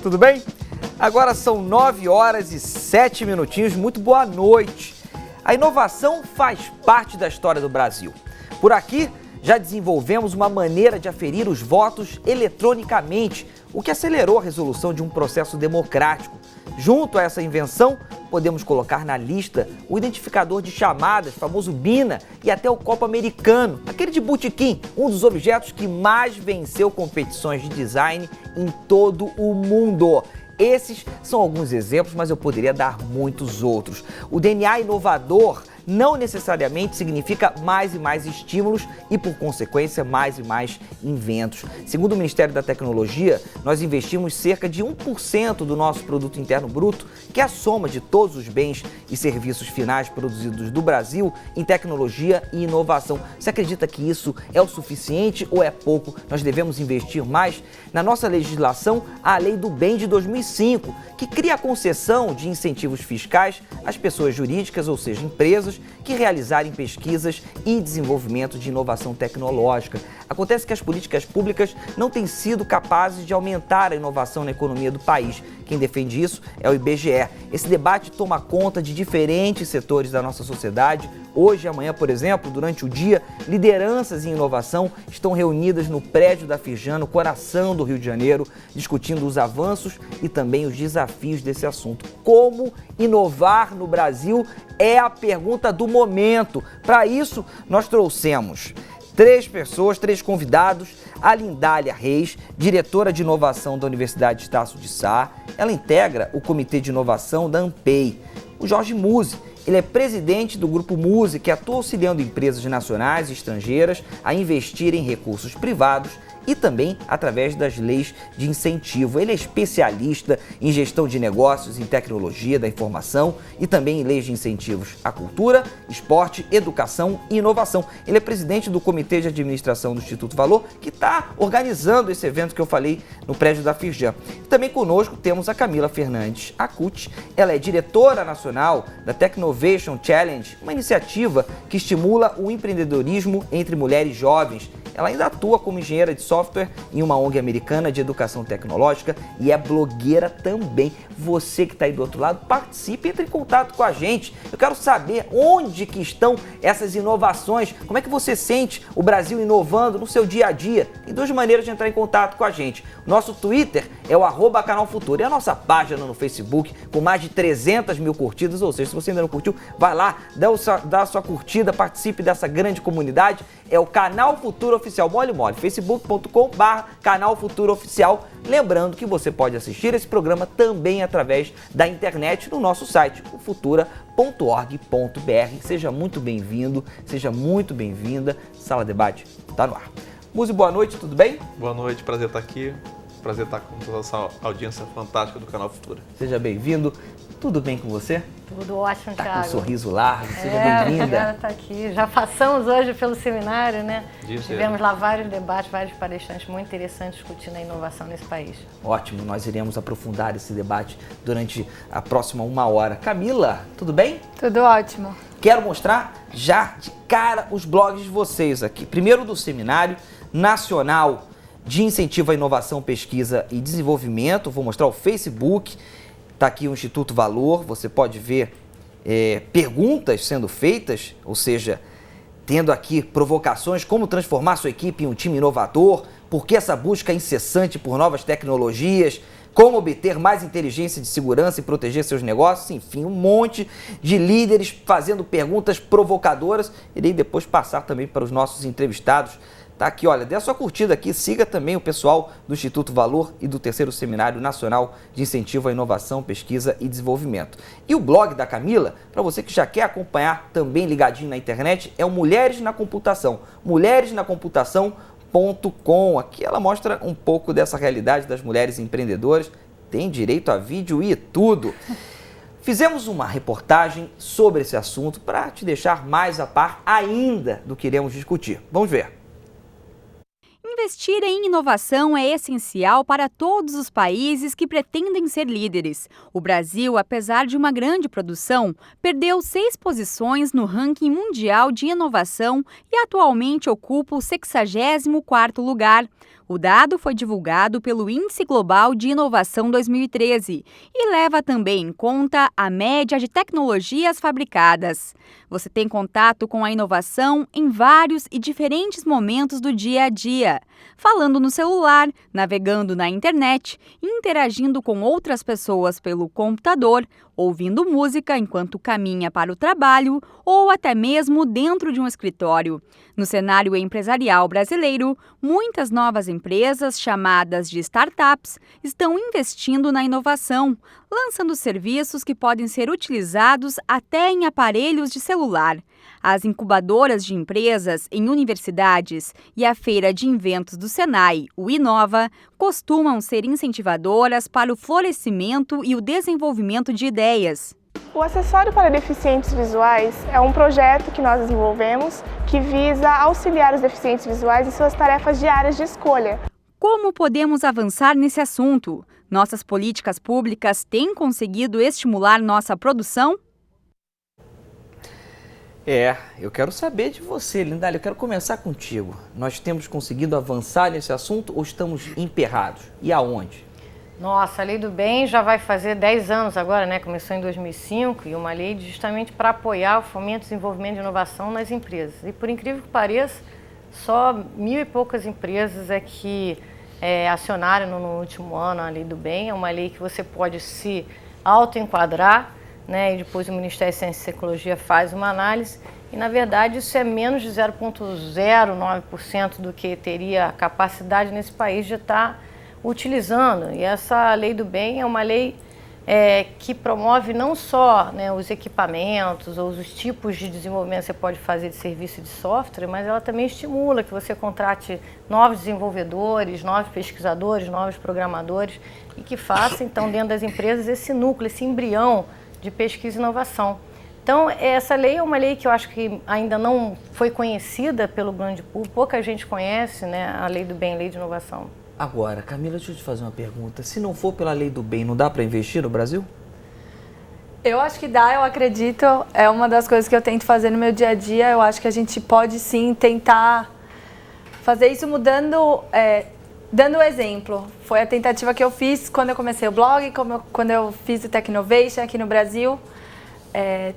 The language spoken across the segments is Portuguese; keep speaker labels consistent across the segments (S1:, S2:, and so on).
S1: tudo bem? Agora são 9 horas e 7 minutinhos, muito boa noite. A inovação faz parte da história do Brasil. Por aqui, já desenvolvemos uma maneira de aferir os votos eletronicamente, o que acelerou a resolução de um processo democrático. Junto a essa invenção, podemos colocar na lista o identificador de chamadas, famoso BINA, e até o copo americano, aquele de botequim, um dos objetos que mais venceu competições de design em todo o mundo. Esses são alguns exemplos, mas eu poderia dar muitos outros. O DNA inovador não necessariamente significa mais e mais estímulos e, por consequência, mais e mais inventos. Segundo o Ministério da Tecnologia, nós investimos cerca de 1% do nosso produto interno bruto, que é a soma de todos os bens e serviços finais produzidos do Brasil, em tecnologia e inovação. Você acredita que isso é o suficiente ou é pouco? Nós devemos investir mais? Na nossa legislação, há a Lei do Bem de 2005, que cria a concessão de incentivos fiscais às pessoas jurídicas, ou seja, empresas, que realizarem pesquisas e desenvolvimento de inovação tecnológica. Acontece que as políticas públicas não têm sido capazes de aumentar a inovação na economia do país. Quem defende isso é o IBGE. Esse debate toma conta de diferentes setores da nossa sociedade. Hoje e amanhã, por exemplo, durante o dia, lideranças em inovação estão reunidas no prédio da Firjan, no coração do Rio de Janeiro, discutindo os avanços e também os desafios desse assunto. Como inovar no Brasil é a pergunta do momento. Para isso, nós trouxemos três convidados: a Lindália Reis, diretora de inovação da Universidade Estácio de Sá. Ela integra o Comitê de Inovação da ANPEI. O Jorge Musi, ele é presidente do Grupo Musi, que atua auxiliando empresas nacionais e estrangeiras a investir em recursos privados e também através das leis de incentivo. Ele é especialista em gestão de negócios, em tecnologia da informação e também em leis de incentivos à cultura, esporte, educação e inovação. Ele é presidente do Comitê de Administração do Instituto Valor, que está organizando esse evento que eu falei no prédio da Firjan. Também conosco temos a Camila Fernandes Acuti. Ela é diretora nacional da Technovation Challenge, uma iniciativa que estimula o empreendedorismo entre mulheres jovens. Ela ainda atua como engenheira de software em uma ONG americana de educação tecnológica e é blogueira também. Você que está aí do outro lado, participe, entre em contato com a gente. Eu quero saber onde que estão essas inovações, como é que você sente o Brasil inovando no seu dia a dia. Tem duas maneiras de entrar em contato com a gente. O nosso Twitter é o @canalfuturo e a nossa página no Facebook com mais de 300 mil curtidas, ou seja, se você ainda não curtiu, vai lá, dá a sua curtida, participe dessa grande comunidade. É o Canal Futuro Oficial, mole, facebook.com/Canal Futuro Oficial. Lembrando que você pode assistir esse programa também através da internet no nosso site, o futura.org.br. Seja muito bem-vindo, seja muito bem-vinda. Sala Debate está no ar. Musi, boa noite, tudo bem?
S2: Boa noite, prazer estar aqui. Prazer estar com toda essa audiência fantástica do Canal Futuro.
S1: Seja bem-vindo. Tudo bem com você?
S3: Tudo ótimo, Thiago.
S1: Tá com um sorriso largo, seja bem-vinda.
S3: Está aqui. Já passamos hoje pelo seminário, né?
S2: Isso.
S3: Tivemos lá vários debates, vários palestrantes muito interessantes discutindo a inovação nesse país.
S1: Ótimo, nós iremos aprofundar esse debate durante a próxima 1 hora. Camila, tudo bem?
S4: Tudo ótimo.
S1: Quero mostrar já de cara os blogs de vocês aqui. Primeiro do Seminário Nacional de Incentivo à Inovação, Pesquisa e Desenvolvimento. Vou mostrar o Facebook. Está aqui o Instituto Valor, você pode ver perguntas sendo feitas, ou seja, tendo aqui provocações, como transformar sua equipe em um time inovador, por que essa busca incessante por novas tecnologias, como obter mais inteligência de segurança e proteger seus negócios, enfim, um monte de líderes fazendo perguntas provocadoras. Irei depois passar também para os nossos entrevistados. Tá aqui, olha, dê a sua curtida aqui, siga também o pessoal do Instituto Valor e do 3º Seminário Nacional de Incentivo à Inovação, Pesquisa e Desenvolvimento. E o blog da Camila, para você que já quer acompanhar também ligadinho na internet, é o Mulheres na Computação, mulheresnacomputação.com. Aqui ela mostra um pouco dessa realidade das mulheres empreendedoras, tem direito a vídeo e tudo. Fizemos uma reportagem sobre esse assunto para te deixar mais a par ainda do que iremos discutir. Vamos ver.
S4: Investir em inovação é essencial para todos os países que pretendem ser líderes. O Brasil, apesar de uma grande produção, perdeu 6 posições no ranking mundial de inovação e atualmente ocupa o 64º lugar. O dado foi divulgado pelo Índice Global de Inovação 2013 e leva também em conta a média de tecnologias fabricadas. Você tem contato com a inovação em vários e diferentes momentos do dia a dia. Falando no celular, navegando na internet, interagindo com outras pessoas pelo computador, ouvindo música enquanto caminha para o trabalho ou até mesmo dentro de um escritório. No cenário empresarial brasileiro, muitas novas empresas, chamadas de startups, estão investindo na inovação, lançando serviços que podem ser utilizados até em aparelhos de celular. As incubadoras de empresas em universidades e a Feira de Inventos do Senai, o Inova, costumam ser incentivadoras para o florescimento e o desenvolvimento de ideias.
S5: O Acessório para Deficientes Visuais é um projeto que nós desenvolvemos que visa auxiliar os deficientes visuais em suas tarefas diárias de escolha.
S4: Como podemos avançar nesse assunto? Nossas políticas públicas têm conseguido estimular nossa produção?
S1: Eu quero saber de você, Lindália, eu quero começar contigo. Nós temos conseguido avançar nesse assunto ou estamos emperrados? E aonde?
S3: Nossa, a Lei do Bem já vai fazer 10 anos agora, né? Começou em 2005 e uma lei justamente para apoiar o fomento e desenvolvimento de inovação nas empresas. E por incrível que pareça, só 1.000 e poucas empresas é que acionaram no último ano a Lei do Bem. É uma lei que você pode se auto-enquadrar, né? E depois o Ministério da Ciência e Tecnologia faz uma análise. E, na verdade, isso é menos de 0,09% do que teria a capacidade nesse país de estar utilizando. E essa Lei do Bem é uma lei que promove não só, né, os equipamentos ou os tipos de desenvolvimento que você pode fazer de serviço de software, mas ela também estimula que você contrate novos desenvolvedores, novos pesquisadores, novos programadores e que faça, então, dentro das empresas esse núcleo, esse embrião de pesquisa e inovação. Então, essa lei é uma lei que eu acho que ainda não foi conhecida pelo grande público, pouca gente conhece, né, a Lei do Bem, a Lei de Inovação.
S1: Agora, Camila, deixa eu te fazer uma pergunta. Se não for pela Lei do Bem, não dá para investir no Brasil?
S6: Eu acho que dá, eu acredito. É uma das coisas que eu tento fazer no meu dia a dia. Eu acho que a gente pode sim tentar fazer isso mudando, dando exemplo. Foi a tentativa que eu fiz quando eu comecei o blog, quando eu fiz o Technovation aqui no Brasil.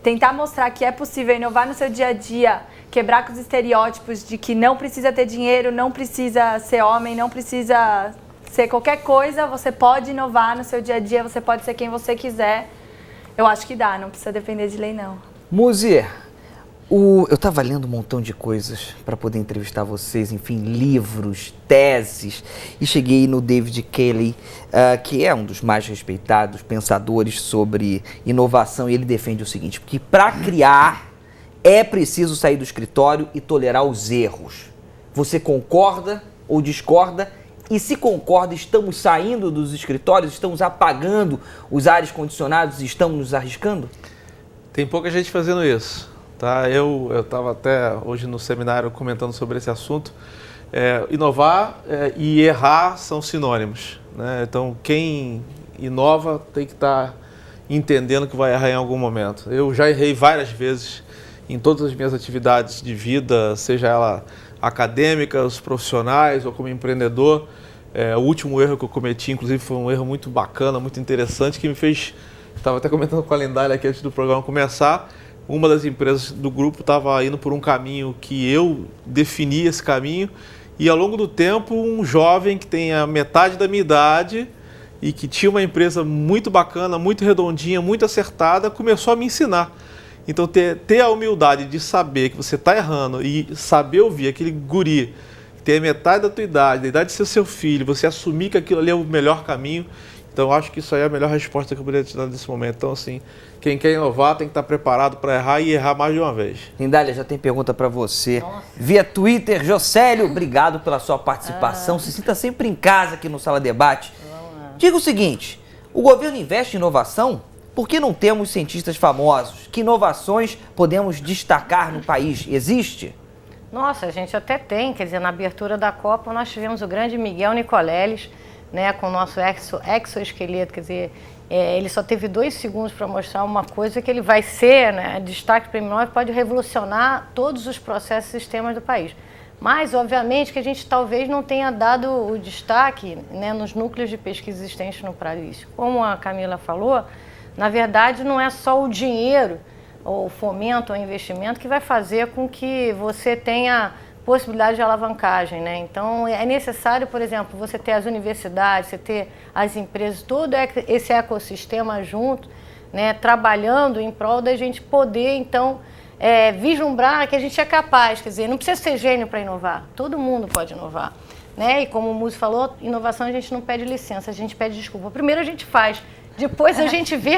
S6: Tentar mostrar que é possível inovar no seu dia a dia, quebrar com os estereótipos de que não precisa ter dinheiro, não precisa ser homem, não precisa ser qualquer coisa, você pode inovar no seu dia a dia, você pode ser quem você quiser. Eu acho que dá, não precisa depender de lei, não.
S1: Muzi, eu estava lendo um montão de coisas para poder entrevistar vocês, enfim, livros, teses, e cheguei no David Kelley, que é um dos mais respeitados pensadores sobre inovação, e ele defende o seguinte, que para criar é preciso sair do escritório e tolerar os erros. Você concorda ou discorda? E se concorda, estamos saindo dos escritórios, estamos apagando os ares condicionados e estamos nos arriscando?
S2: Tem pouca gente fazendo isso. Tá? Eu estava até hoje no seminário comentando sobre esse assunto. Inovar e errar são sinônimos, né? Então, quem inova tem que estar entendendo que vai errar em algum momento. Eu já errei várias vezes em todas as minhas atividades de vida, seja ela acadêmica, os profissionais ou como empreendedor. O último erro que eu cometi, inclusive, foi um erro muito bacana, muito interessante, que me fez... Estava até comentando com a Lindália aqui antes do programa começar. Uma das empresas do grupo estava indo por um caminho que eu defini esse caminho, e ao longo do tempo um jovem que tem a metade da minha idade e que tinha uma empresa muito bacana, muito redondinha, muito acertada, começou a me ensinar. Então ter a humildade de saber que você está errando e saber ouvir aquele guri que tem a metade da tua idade, da idade de ser seu filho, você assumir que aquilo ali é o melhor caminho. Então, eu acho que isso aí é a melhor resposta que eu poderia te dar nesse momento. Então, assim, quem quer inovar tem que estar preparado para errar e errar mais de uma vez.
S1: Lindália, já tem pergunta para você. Nossa. Via Twitter, Jocélio, obrigado pela sua participação. Se sinta sempre em casa aqui no Sala Debate. Diga o seguinte, o governo investe em inovação? Por que não temos cientistas famosos? Que inovações podemos destacar no país? Existe?
S3: Nossa, a gente até tem, quer dizer, na abertura da Copa nós tivemos o grande Miguel Nicoleles, né, com o nosso exoesqueleto, quer dizer, ele só teve 2 segundos para mostrar uma coisa que ele vai ser, né, destaque premium, pode revolucionar todos os processos e sistemas do país. Mas, obviamente, que a gente talvez não tenha dado o destaque, né, nos núcleos de pesquisa existentes no país. Como a Camila falou, na verdade não é só o dinheiro, ou fomento, ou investimento, que vai fazer com que você tenha possibilidade de alavancagem, né? Então, é necessário, por exemplo, você ter as universidades, você ter as empresas, todo esse ecossistema junto, né, trabalhando em prol da gente poder, então, vislumbrar que a gente é capaz, quer dizer, não precisa ser gênio para inovar, todo mundo pode inovar, né? E como o Muzi falou, inovação a gente não pede licença, a gente pede desculpa. Primeiro a gente faz, depois a gente vê,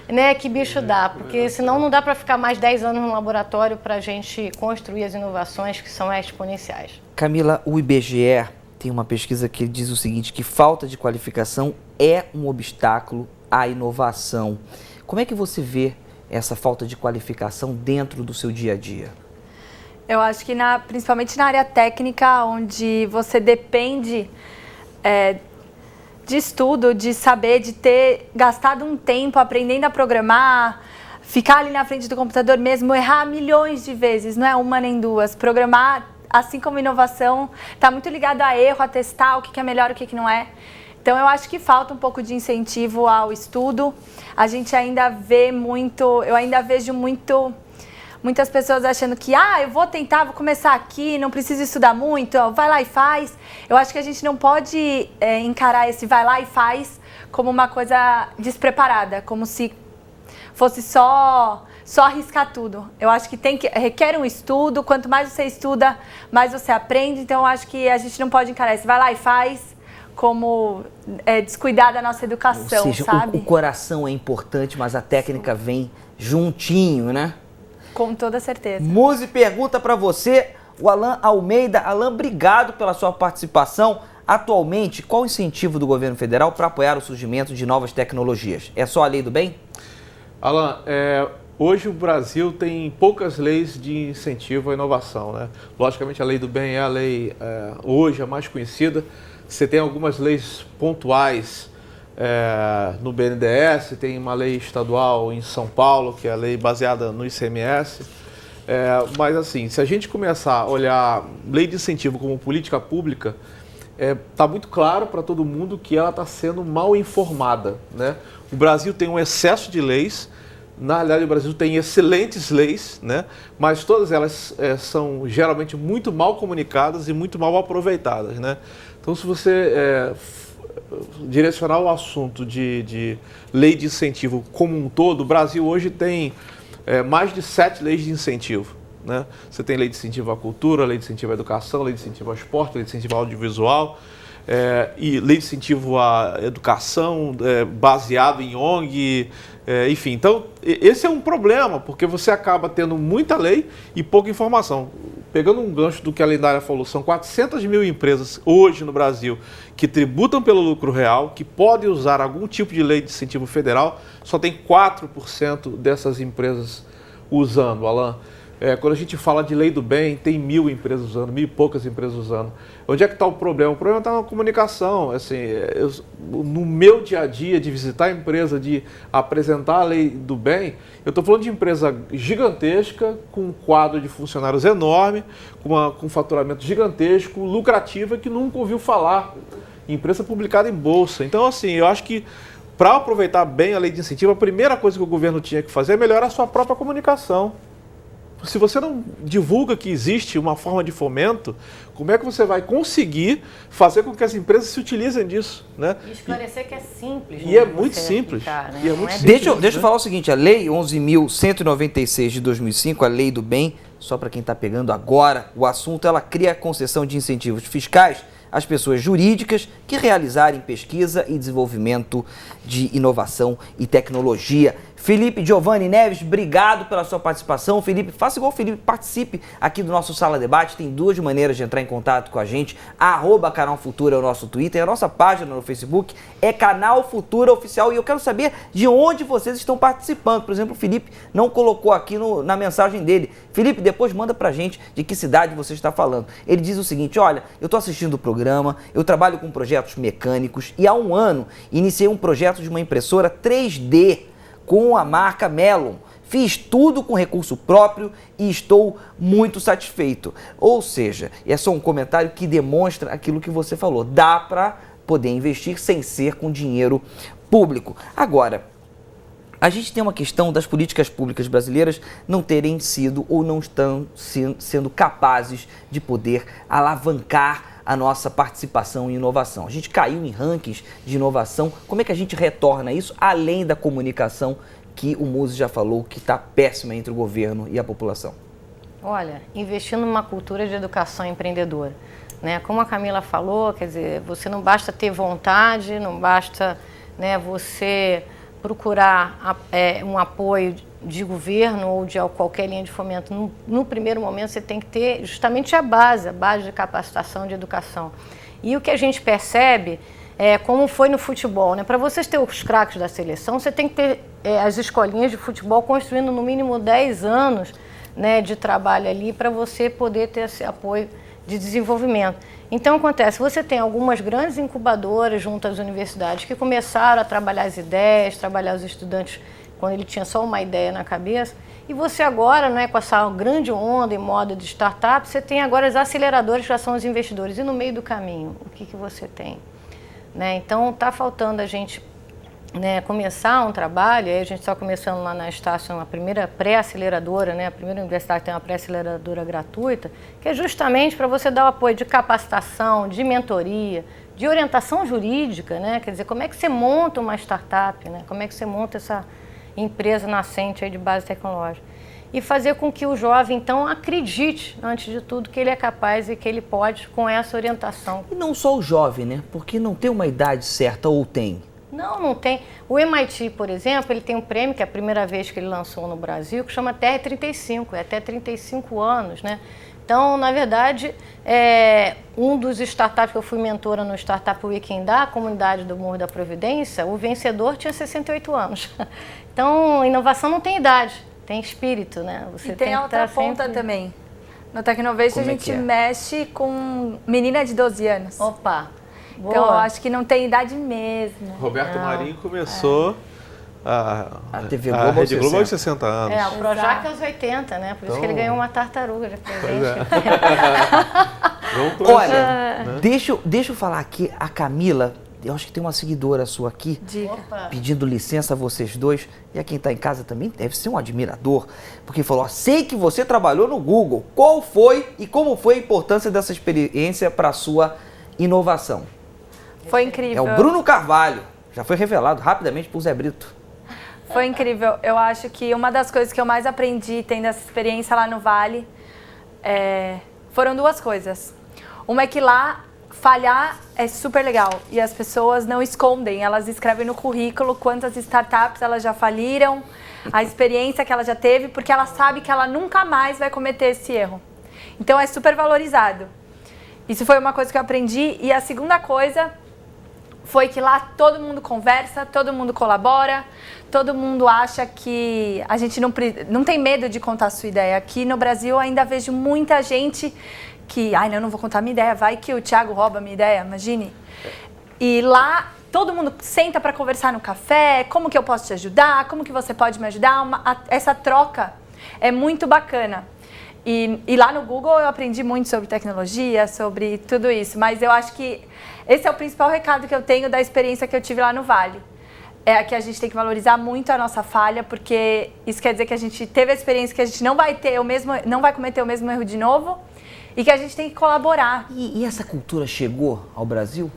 S3: né, que bicho dá, porque senão não dá para ficar mais 10 anos no laboratório para a gente construir as inovações que são exponenciais.
S1: Camila, o IBGE tem uma pesquisa que diz o seguinte, que falta de qualificação é um obstáculo à inovação. Como é que você vê essa falta de qualificação dentro do seu dia a dia?
S6: Eu acho que principalmente na área técnica, onde você depende de estudo, de saber, de ter gastado um tempo aprendendo a programar, ficar ali na frente do computador mesmo, errar milhões de vezes, não é uma nem duas. Programar, assim como inovação, está muito ligado a erro, a testar o que é melhor, o que não é. Então, eu acho que falta um pouco de incentivo ao estudo. A gente ainda vê muito, eu ainda vejo muitas pessoas achando que, eu vou tentar, vou começar aqui, não preciso estudar muito, vai lá e faz. Eu acho que a gente não pode encarar esse vai lá e faz como uma coisa despreparada, como se fosse só arriscar tudo. Eu acho que requer um estudo, quanto mais você estuda, mais você aprende. Então, eu acho que a gente não pode encarar esse vai lá e faz como descuidar da nossa educação,
S1: ou seja,
S6: sabe?
S1: O coração é importante, mas a técnica vem juntinho, né?
S6: Com toda certeza.
S1: Muzi pergunta para você, o Alan Almeida. Alan, obrigado pela sua participação. Atualmente, qual o incentivo do governo federal para apoiar o surgimento de novas tecnologias? É só a Lei do Bem?
S2: Alan, hoje o Brasil tem poucas leis de incentivo à inovação, né? Logicamente, a Lei do Bem é a lei hoje a mais conhecida. Você tem algumas leis pontuais no BNDES, tem uma lei estadual em São Paulo, que é a lei baseada no ICMS. Mas assim, se a gente começar a olhar lei de incentivo como política pública, está muito claro para todo mundo que ela está sendo mal informada, né? O Brasil tem um excesso de leis. Na realidade, o Brasil tem excelentes leis, né? Mas todas elas são geralmente muito mal comunicadas e muito mal aproveitadas, né? Então, se você direcionar o assunto de lei de incentivo como um todo, o Brasil hoje tem mais de 7 leis de incentivo, né? Você tem lei de incentivo à cultura, lei de incentivo à educação, lei de incentivo ao esporte, lei de incentivo ao audiovisual, e lei de incentivo à educação baseado em ONG, enfim. Então, esse é um problema, porque você acaba tendo muita lei e pouca informação. Pegando um gancho do que a lendária falou, são 400 mil empresas hoje no Brasil que tributam pelo lucro real, que podem usar algum tipo de lei de incentivo federal, só tem 4% dessas empresas usando, Alan. Quando a gente fala de lei do bem, tem 1.000 empresas usando, 1.000 e poucas empresas usando. Onde é que está o problema? O problema está na comunicação. Assim, no meu dia a dia de visitar a empresa, de apresentar a lei do bem, eu estou falando de empresa gigantesca, com um quadro de funcionários enorme, com um faturamento gigantesco, lucrativa, que nunca ouviu falar. Empresa publicada em bolsa. Então, assim, eu acho que para aproveitar bem a lei de incentivo, a primeira coisa que o governo tinha que fazer é melhorar a sua própria comunicação. Se você não divulga que existe uma forma de fomento, como é que você vai conseguir fazer com que as empresas se utilizem disso, né?
S3: E esclarecer que é simples.
S2: E é muito simples.
S3: Aplicar, né?
S2: E é muito simples.
S1: Deixa eu falar o seguinte, a Lei 11.196 de 2005, a Lei do Bem, só para quem está pegando agora o assunto, ela cria a concessão de incentivos fiscais às pessoas jurídicas que realizarem pesquisa e desenvolvimento de inovação e tecnologia. Felipe Giovanni Neves, obrigado pela sua participação. Felipe, faça igual o Felipe, participe aqui do nosso Sala Debate. Tem 2 maneiras de entrar em contato com a gente. @Canal Futura é o nosso Twitter, a nossa página no Facebook é Canal Futura Oficial. E eu quero saber de onde vocês estão participando. Por exemplo, o Felipe não colocou aqui na mensagem dele. Felipe, depois manda pra gente de que cidade você está falando. Ele diz o seguinte: olha, eu estou assistindo o programa, eu trabalho com projetos mecânicos e há 1 ano iniciei um projeto de uma impressora 3D com a marca Melon. Fiz tudo com recurso próprio e estou muito satisfeito. Ou seja, é só um comentário que demonstra aquilo que você falou. Dá para poder investir sem ser com dinheiro público. Agora, a gente tem uma questão das políticas públicas brasileiras não terem sido ou não estão sendo capazes de poder alavancar a nossa participação em inovação. A gente caiu em rankings de inovação. Como é que a gente retorna isso, além da comunicação que o Musi já falou que está péssima entre o governo e a população?
S3: Olha, investindo numa cultura de educação empreendedora, né? Como a Camila falou, quer dizer, você não basta ter vontade, não basta, né, você procurar um apoio de governo ou de qualquer linha de fomento. No primeiro momento você tem que ter justamente a base de capacitação, de educação. E o que a gente percebe como foi no futebol, né? Para vocês terem os craques da seleção, você tem que ter as escolinhas de futebol construindo no mínimo 10 anos, né, de trabalho ali para você poder ter esse apoio de desenvolvimento. Então acontece, você tem algumas grandes incubadoras junto às universidades que começaram a trabalhar as ideias, trabalhar os estudantes quando ele tinha só uma ideia na cabeça, e você agora, né, com essa grande onda e moda de startup, você tem agora as aceleradoras que já são os investidores, e no meio do caminho, o que você tem? Né? Então está faltando a gente, né, começar um trabalho, aí a gente está começando lá na Estácio, a primeira pré-aceleradora, né, a primeira universidade que tem uma pré-aceleradora gratuita, que é justamente para você dar o apoio de capacitação, de mentoria, de orientação jurídica, né, quer dizer, como é que você monta uma startup, né, como é que você monta essa empresa nascente aí de base tecnológica. E fazer com que o jovem, então, acredite, antes de tudo, que ele é capaz e que ele pode com essa orientação.
S1: E não só o jovem, né? Porque não tem uma idade certa, ou tem?
S3: Não tem. O MIT, por exemplo, ele tem um prêmio, que é a primeira vez que ele lançou no Brasil, que chama TR35, é até 35 anos, né? Então, na verdade, um dos startups que eu fui mentora no Startup Weekend da comunidade do Morro da Providência, o vencedor tinha 68 anos. Então, inovação não tem idade, tem espírito, né?
S6: Você tem a outra ponta também. No Tecnovation a gente mexe com menina de 12 anos.
S3: Opa! Boa.
S6: Então, eu acho que não tem idade mesmo.
S2: Roberto Marinho começou a
S1: TV Globo
S2: Rede Globo aos 60 anos.
S3: O Projac aos 80, né? Por isso que ele ganhou uma tartaruga de presente.
S1: Olha, deixa eu falar aqui, a Camila, eu acho que tem uma seguidora sua aqui, pedindo licença a vocês dois, e a quem está em casa também deve ser um admirador, porque falou, sei que você trabalhou no Google, qual foi e como foi a importância dessa experiência para a sua inovação?
S6: Foi incrível.
S1: É o Bruno Carvalho, já foi revelado rapidamente por Zé Brito.
S6: Foi incrível. Eu acho que uma das coisas que eu mais aprendi tendo essa experiência lá no Vale foram 2 coisas. Uma é que lá falhar é super legal e as pessoas não escondem, elas escrevem no currículo quantas startups elas já faliram, a experiência que ela já teve, porque ela sabe que ela nunca mais vai cometer esse erro. Então é super valorizado. Isso foi uma coisa que eu aprendi. E a segunda coisa foi que lá todo mundo conversa, todo mundo colabora, todo mundo acha que a gente não tem medo de contar a sua ideia. Aqui no Brasil ainda vejo muita gente que, não vou contar minha ideia, vai que o Thiago rouba minha ideia, imagine. E lá todo mundo senta para conversar no café, como que eu posso te ajudar, como que você pode me ajudar, essa troca é muito bacana. E lá no Google eu aprendi muito sobre tecnologia, sobre tudo isso, mas eu acho que esse é o principal recado que eu tenho da experiência que eu tive lá no Vale. É que a gente tem que valorizar muito a nossa falha, porque isso quer dizer que a gente teve a experiência, que a gente não vai cometer o mesmo erro de novo e que a gente tem que colaborar.
S1: E essa cultura chegou ao Brasil?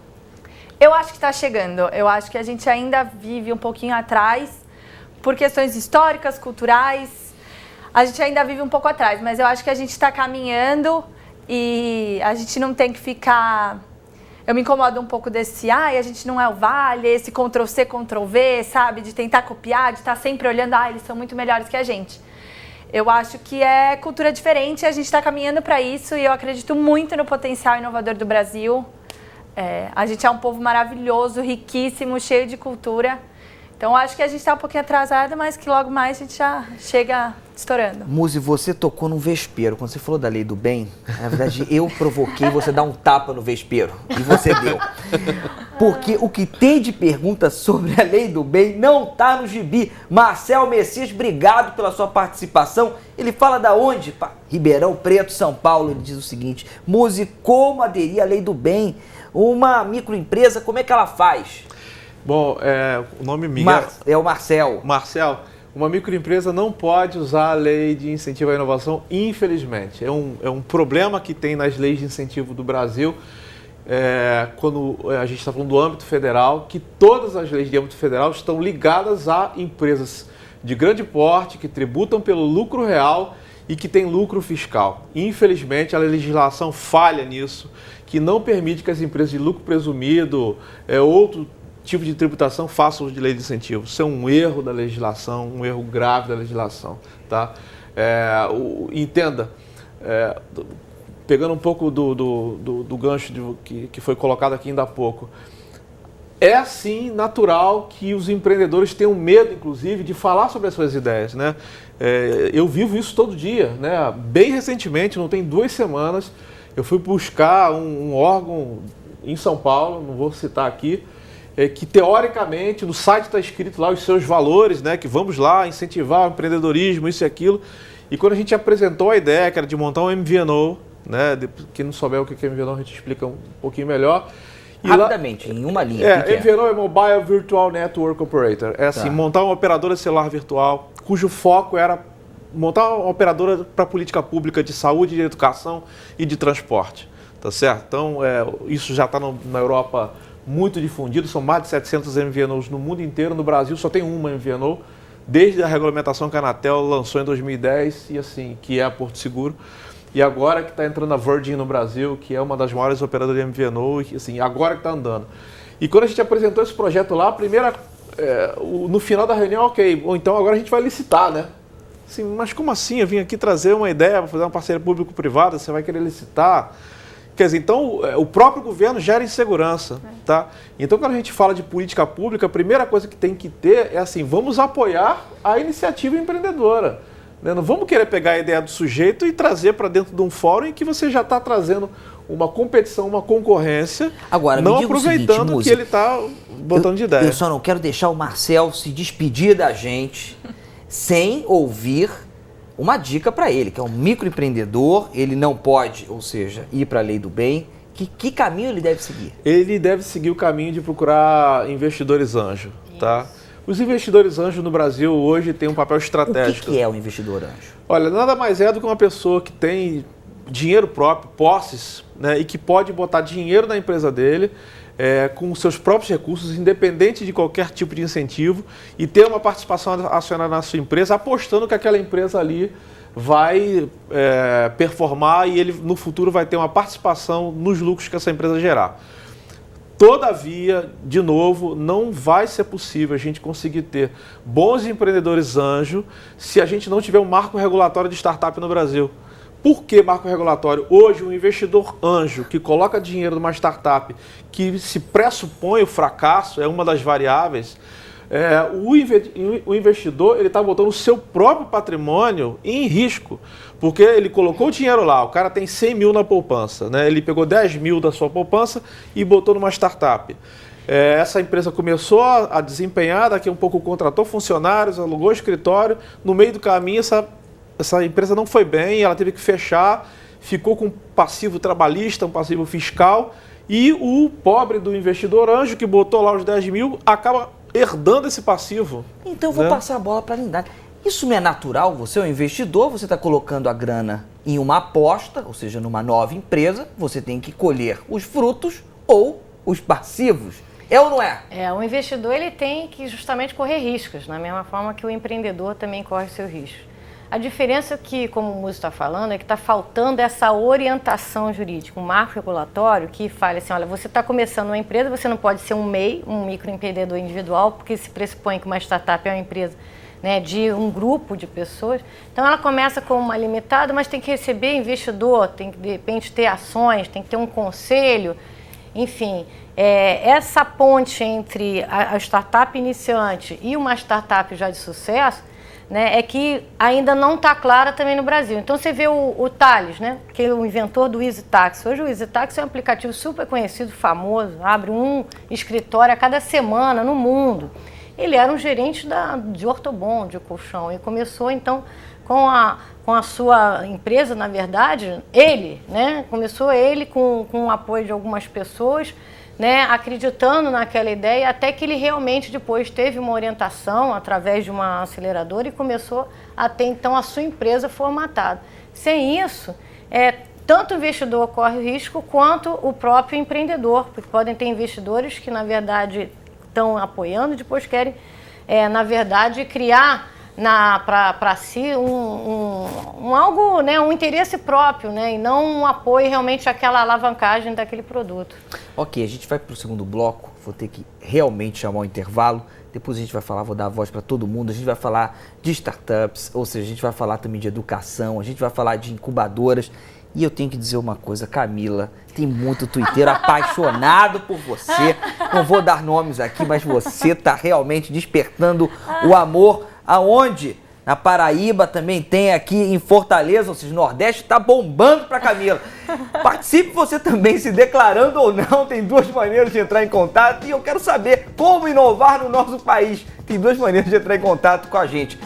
S6: Eu acho que está chegando. Eu acho que a gente ainda vive um pouquinho atrás por questões históricas, culturais. A gente ainda vive um pouco atrás, mas eu acho que a gente está caminhando e a gente não tem que ficar eu me incomodo um pouco desse, a gente não é o Vale, esse Ctrl-C, Ctrl-V, sabe? De tentar copiar, de estar sempre olhando, eles são muito melhores que a gente. Eu acho que é cultura diferente, a gente está caminhando para isso e eu acredito muito no potencial inovador do Brasil. A gente é um povo maravilhoso, riquíssimo, cheio de cultura. Então, acho que a gente está um pouquinho atrasada, mas que logo mais a gente já chega estourando.
S1: Muzi, você tocou num vespeiro. Quando você falou da lei do bem, na verdade, eu provoquei você dar um tapa no vespeiro. E você deu. Porque o que tem de pergunta sobre a lei do bem não tá no gibi. Marcel Messias, obrigado pela sua participação. Ele fala da onde? Ribeirão Preto, São Paulo. Ele diz o seguinte: Muzi, como aderir à lei do bem? Uma microempresa, como é que ela faz?
S2: Bom, o nome Miguel...
S1: É o Marcel.
S2: Marcel, uma microempresa não pode usar a lei de incentivo à inovação, infelizmente. É um problema que tem nas leis de incentivo do Brasil, quando a gente está falando do âmbito federal, que todas as leis de âmbito federal estão ligadas a empresas de grande porte, que tributam pelo lucro real e que têm lucro fiscal. Infelizmente, a legislação falha nisso, que não permite que as empresas de lucro presumido, outro tipo de tributação façam uso de lei de incentivo. Isso é um erro da legislação, um erro grave da legislação. Tá? Entenda, pegando um pouco do gancho que foi colocado aqui ainda há pouco, é sim natural que os empreendedores tenham medo, inclusive, de falar sobre as suas ideias. Né? Eu vivo isso todo dia. Né? Bem recentemente, não tem 2 semanas, eu fui buscar um órgão em São Paulo, não vou citar aqui, que teoricamente no site está escrito lá os seus valores, né, que vamos lá incentivar o empreendedorismo, isso e aquilo. E quando a gente apresentou a ideia, que era de montar um MVNO, né, quem não souber o que é MVNO, a gente explica um pouquinho melhor. E
S1: rapidamente, em uma linha.
S2: MVNO é Mobile Virtual Network Operator. É assim, montar uma operadora celular virtual, cujo foco era montar uma operadora para política pública de saúde, de educação e de transporte. Tá certo? Então, isso já está na Europa muito difundido, são mais de 700 MVNOs no mundo inteiro. No Brasil só tem uma MVNO, desde a regulamentação que a Anatel lançou em 2010, e assim, que é a Porto Seguro. E agora que está entrando a Virgin no Brasil, que é uma das maiores operadoras de MVNO, e assim, agora que está andando. E quando a gente apresentou esse projeto lá, no final da reunião, ok, bom, então agora a gente vai licitar, né? Assim, mas como assim? Eu vim aqui trazer uma ideia, vou fazer uma parceria público-privada, você vai querer licitar? Quer dizer, então o próprio governo gera insegurança, tá? Então quando a gente fala de política pública, a primeira coisa que tem que ter é assim, vamos apoiar a iniciativa empreendedora. Né? Não vamos querer pegar a ideia do sujeito e trazer para dentro de um fórum em que você já está trazendo uma competição, uma concorrência,
S1: agora,
S2: não aproveitando o que ele está botando de ideia.
S1: Eu só não quero deixar o Marcel se despedir da gente sem ouvir uma dica para ele, que é um microempreendedor, ele não pode, ou seja, ir para a lei do bem. Que caminho ele deve seguir? Ele
S2: deve seguir o caminho de procurar investidores anjo, tá? Os investidores anjo no Brasil hoje têm um papel estratégico.
S1: O que é o investidor anjo?
S2: Olha, nada mais é do que uma pessoa que tem dinheiro próprio, posses, né, e que pode botar dinheiro na empresa dele, com seus próprios recursos, independente de qualquer tipo de incentivo, e ter uma participação acionária na sua empresa, apostando que aquela empresa ali vai performar e ele no futuro vai ter uma participação nos lucros que essa empresa gerar. Todavia, de novo, não vai ser possível a gente conseguir ter bons empreendedores anjo se a gente não tiver um marco regulatório de startup no Brasil. Por que marco regulatório? Hoje, um investidor anjo que coloca dinheiro numa startup que se pressupõe o fracasso, é uma das variáveis, o investidor está botando o seu próprio patrimônio em risco, porque ele colocou o dinheiro lá, o cara tem 100 mil na poupança, né? Ele pegou 10 mil da sua poupança e botou numa startup. Essa empresa começou a desempenhar, daqui a um pouco contratou funcionários, alugou escritório, no meio do caminho essa empresa não foi bem, ela teve que fechar, ficou com um passivo trabalhista, um passivo fiscal, e o pobre do investidor anjo que botou lá os 10 mil acaba herdando esse passivo.
S1: Então eu vou passar a bola para a Lindane. Isso não é natural? Você é um investidor, você está colocando a grana em uma aposta, ou seja, numa nova empresa, você tem que colher os frutos ou os passivos. É ou não é?
S3: O investidor ele tem que justamente correr riscos, da mesma forma que o empreendedor também corre seus riscos. A diferença que, como o Musso está falando, é que está faltando essa orientação jurídica, um marco regulatório que fale assim, olha, você está começando uma empresa, você não pode ser um MEI, um microempreendedor individual, porque se pressupõe que uma startup é uma empresa, né, de um grupo de pessoas. Então ela começa com uma limitada, mas tem que receber investidor, tem que de repente ter ações, tem que ter um conselho, enfim. Essa ponte entre a startup iniciante e uma startup já de sucesso, né, é que ainda não está clara também no Brasil. Então você vê o Thales, né, que é o inventor do EasyTax. Hoje o EasyTax é um aplicativo super conhecido, famoso, abre um escritório a cada semana no mundo. Ele era um gerente de ortobon, de colchão, e começou então com a sua empresa, na verdade, começou ele com o apoio de algumas pessoas, né, acreditando naquela ideia, até que ele realmente depois teve uma orientação através de uma aceleradora e começou a ter então a sua empresa formatada. Sem isso, tanto o investidor corre o risco quanto o próprio empreendedor, porque podem ter investidores que na verdade estão apoiando e depois querem, na verdade, criar para si algo, né, um interesse próprio, né, e não um apoio realmente àquela alavancagem daquele produto.
S1: Ok, a gente vai para o segundo bloco, vou ter que realmente chamar o intervalo, depois a gente vai falar, vou dar a voz para todo mundo, a gente vai falar de startups, ou seja, a gente vai falar também de educação, a gente vai falar de incubadoras. E eu tenho que dizer uma coisa, Camila, tem muito tuiteiro apaixonado por você. Não vou dar nomes aqui, mas você está realmente despertando o amor. Aonde? Na Paraíba também tem, aqui em Fortaleza, ou seja, Nordeste está bombando para Camila. Participe você também, se declarando ou não, tem duas maneiras de entrar em contato. E eu quero saber como inovar no nosso país. Tem duas maneiras de entrar em contato com a gente.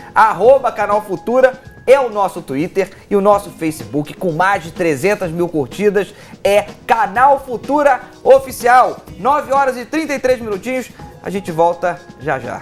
S1: @Canal Futura é o nosso Twitter e o nosso Facebook, com mais de 300 mil curtidas, é Canal Futura Oficial. 9 horas e 33 minutinhos, a gente volta já já.